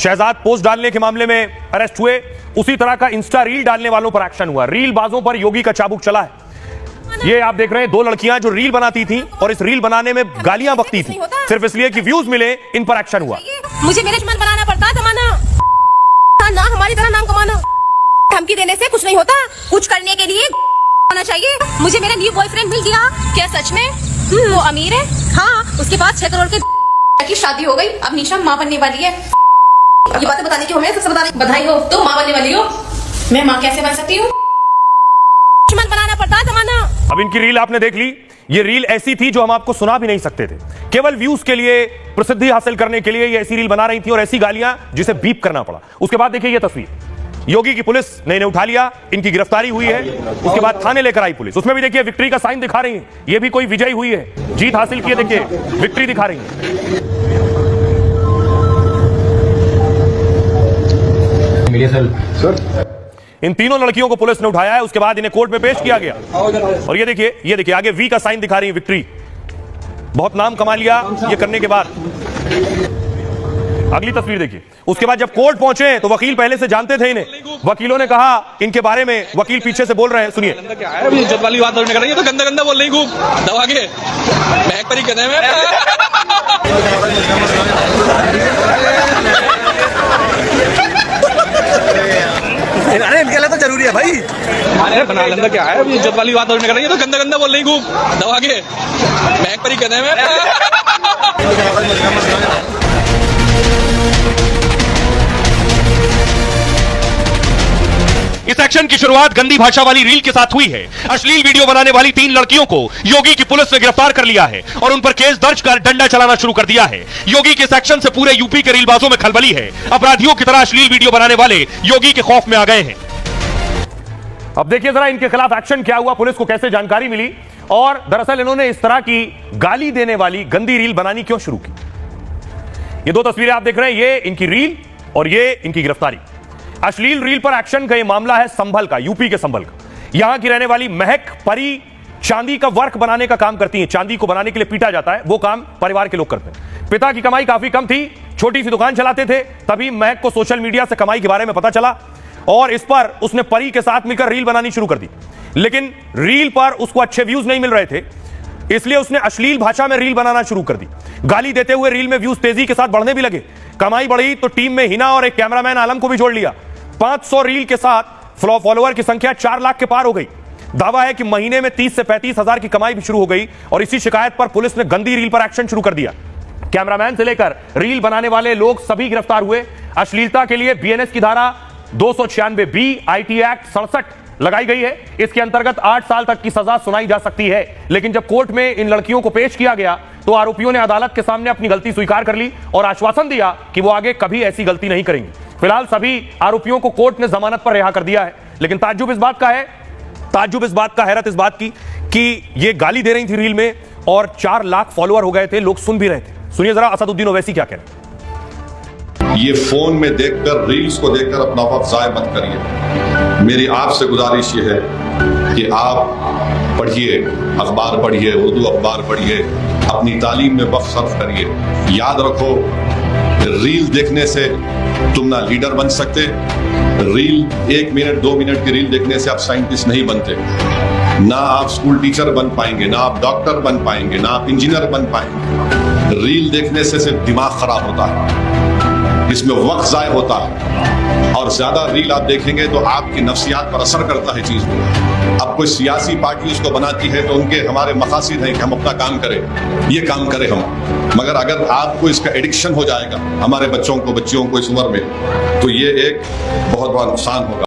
Shahzad post डालने के मामले में अरेस्ट हुए, उसी तरह का इंस्टा रील डालने वालों पर एक्शन हुआ। रील बाजों पर योगी का चाबुक चला है। ये आप देख रहे हैं, 2 लड़कियां जो रील बनाती थी और इस रील बनाने में गालियां बकती थी, सिर्फ इसलिए कि व्यूज मिले, इन पर एक्शन हुआ। मुझे मैनेजमेंट बनाना पड़ता है, जमाना ना हमारी तरह नाम कमाना। धमकी देने से कुछ नहीं होता, कुछ करने के लिए होना चाहिए। मुझे मेरा न्यू बॉयफ्रेंड मिल गया। क्या सच में? वो अमीर है। हाँ, उसके पास 6 करोड़ की शादी हो गई। अब निशा माँ बनने वाली है। ये बातें बताने की हमें सबसे बधाई हो। तुम माँ बनने वाली हो, मैं माँ कैसे बन सकती हूँ? बनाना पड़ता है जमाना। अब इनकी रील आपने देख ली। ये रील ऐसी थी जो हम आपको सुना भी नहीं सकते थे। केवल व्यूज के लिए, प्रसिद्धि हासिल करने के लिए ये ऐसी रील बना रही थी और ऐसी गालियां जिसे बीप करना पड़ा। उसके बाद देखिए ये तस्वीर, योगी की पुलिस ने इन्हें उठा लिया, इनकी गिरफ्तारी हुई है। उसके बाद थाने लेकर आई पुलिस। उसमें भी देखिए विक्ट्री का साइन दिखा रही है। ये भी कोई विजयी हुई है, जीत हासिल की है। देखिए विक्ट्री दिखा रही है। इन तीनों लड़कियों को पुलिस ने उठाया है। उसके बाद इन्हें कोर्ट में पेश किया गया। और ये देखिए आगे वी का साइन दिखा रही है विक्ट्री। बहुत नाम कमा लिया ये करने के बाद। अगली तस्वीर देखिए। उसके बाद जब कोर्ट पहुंचे तो वकील पहले से जानते थे इन्हें। वकीलों ने कहा इनके बारे में, वकील पीछे से बोल रहे हैं, सुनिए। इज्जत वाली बात कर रही है तो गंदा गंदा बोल रही खूब दबा के महक परी कहते हैं। अरे इनके लिए तो जरूरी है भाई। अरे बना लंदा क्या है, इज्जत वाली बात कर रही है तो गंदा गंदा बोल रही खूब दबा के महक परी कहते हैं। इस एक्शन की शुरुआत गंदी भाषा वाली रील के साथ हुई है। अश्लील वीडियो बनाने वाली 3 लड़कियों को योगी की पुलिस ने गिरफ्तार कर लिया है और उन पर केस दर्ज कर डंडा चलाना शुरू कर दिया है। योगी के इस एक्शन से पूरे यूपी के रीलबाजों में खलबली है। अपराधियों की तरह अश्लील वीडियो बनाने वाले योगी के खौफ में आ गए हैं। अब देखिए जरा इनके खिलाफ एक्शन क्या हुआ, पुलिस को कैसे जानकारी मिली और दरअसल इन्होंने इस तरह की गाली देने वाली गंदी रील बनानी क्यों शुरू की। ये 2 तस्वीरें आप देख रहे हैं, ये इनकी रील और ये इनकी गिरफ्तारी। अश्लील रील पर एक्शन का ये मामला है संभल का, यूपी के संभल का। यहां की रहने वाली महक परी चांदी का वर्क बनाने का काम करती हैं। चांदी को बनाने के लिए पीटा जाता है, वो काम परिवार के लोग करते हैं। पिता की कमाई काफी कम थी, छोटी सी दुकान चलाते थे। तभी महक को सोशल मीडिया से कमाई के बारे में पता चला और इस पर उसने परी के साथ मिलकर रील बनानी शुरू कर दी। लेकिन रील पर उसको अच्छे व्यूज नहीं मिल रहे थे, इसलिए उसने अश्लील भाषा में रील बनाना शुरू कर दी। गाली देते हुए रील में व्यूज तेजी के साथ बढ़ने भी लगे। कमाई बढ़ी तो टीम में हिना और एक कैमरामैन आलम को भी जोड़ लिया। 500 रील के साथ फॉलोअर की संख्या 4 लाख के पार हो गई। दावा है कि महीने में 30 से 35 हजार की कमाई भी शुरू हो गई और इसी शिकायत पर पुलिस ने गंदी रील पर एक्शन शुरू कर दिया। कैमरामैन से लेकर रील बनाने वाले लोग सभी गिरफ्तार हुए। अश्लीलता के लिए बीएनएस की धारा 296 बी, आईटी एक्ट 67 लगाई गई है। इसके अंतर्गत 8 साल तक की सजा सुनाई जा सकती है। लेकिन जब कोर्ट में इन लड़कियों को पेश किया गया तो आरोपियों ने अदालत के सामने अपनी गलती स्वीकार कर ली और आश्वासन दिया कि वो आगे कभी ऐसी गलती नहीं करेंगे। फिलहाल सभी आरोपियों को कोर्ट ने जमानत पर रिहा कर दिया है। लेकिन ताज्जुब इस बात का, हैरत इस बात की कि ये गाली दे रही थी रील में और 4 लाख फॉलोअर हो गए थे, लोग सुन भी रहे थे। सुनिए जरा असदुद्दीन ओवैसी क्या कह रहे हैं। ये फोन में देखकर, रील्स को देखकर अपना वक्त जाया मत करिए। मेरी आपसे गुजारिश ये है कि आप पढ़िए, अखबार पढ़िए, उर्दू अखबार पढ़िए, अपनी तालीम में वक्त सर्फ करिए। याद रखो, रील देखने से तुम ना लीडर बन सकते, रील 1 मिनट 2 मिनट की रील देखने से आप साइंटिस्ट नहीं बनते, ना आप स्कूल टीचर बन पाएंगे, ना आप डॉक्टर बन पाएंगे, ना आप इंजीनियर बन पाएंगे। रील देखने से सिर्फ दिमाग खराब होता है, इसमें वक्त जाया होता है और ज्यादा रील आप देखेंगे तो आपकी नफ्सियात पर असर करता है चीज में। अब कोई सियासी पार्टी उसको बनाती है तो उनके हमारे मकासद हैं कि हम अपना काम करें, ये काम करें हम। मगर अगर आपको इसका एडिक्शन हो जाएगा, हमारे बच्चों को इस उम्र में, तो ये एक बहुत बड़ा नुकसान होगा।